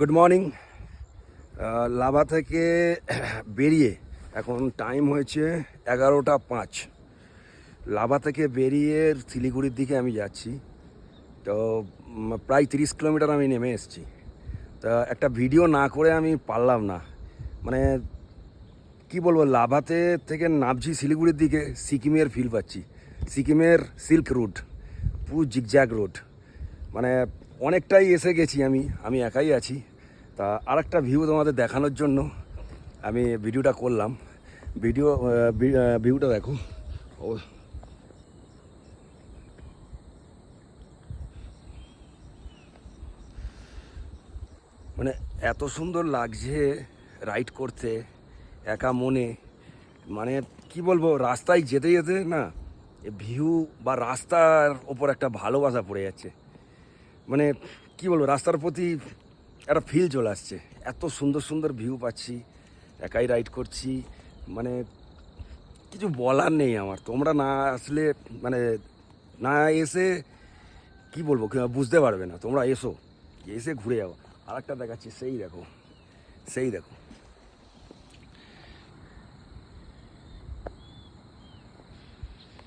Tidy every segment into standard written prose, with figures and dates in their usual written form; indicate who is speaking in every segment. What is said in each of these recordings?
Speaker 1: Good morning. Lava থেকে বেরিয়ে এখন টাইম হয়েছে 11টা 5। লাভা থেকে বেরিয়ে শিলিগুড়ির দিকে আমি যাচ্ছি। তো প্রায় 30 কিলোমিটার আমি নেমে এসেছি। তা একটা ভিডিও না করে আমি পারলাম না, মানে কি বলবো, লাভাতে থেকে নামছি শিলিগুড়ির দিকে, সিকিমের ফিল পাচ্ছি। সিকিমের সিল্ক রুট, পুরো জিগজ্যাগ রোড, মানে অনেকটাই এসে গেছি। আমি একাই আছি। তা আর একটা ভিউ তোমাদের দেখানোর জন্য আমি ভিডিওটা করলাম। ভিউটা দেখো। ও মানে এত সুন্দর লাগছে রাইড করতে একা মনে, মানে কি বলবো, রাস্তায় যেতে যেতে না ভিউ বা রাস্তার ওপর একটা ভালোবাসা পড়ে যাচ্ছে। মানে কি বলবো, রাস্তার প্রতি একটা ফিল চলে আসছে। এত সুন্দর সুন্দর ভিউ পাচ্ছি, একাই রাইড করছি, মানে কিছু বলার নেই আমার। তোমরা না আসলে, মানে না এসে কি বলবো, বুঝতে পারবে না। তোমরা এসো, এসে ঘুরে যাও। আর একটা দেখাচ্ছি, সেই দেখো, সেই দেখো।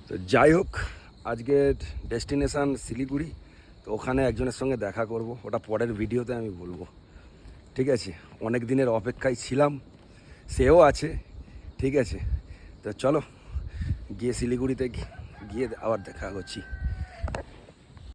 Speaker 1: তো যাই হোক, আজকে ডেস্টিনেশান শিলিগুড়ি। তো ওখানে একজনের সঙ্গে দেখা করব, ওটা পরের ভিডিওতে আমি বলবো। ঠিক আছে, অনেক দিনের অপেক্ষায় ছিলাম, সেও আছে। ঠিক আছে, তো চলো গিয়ে শিলিগুড়িতে গিয়ে আবার দেখা করছি।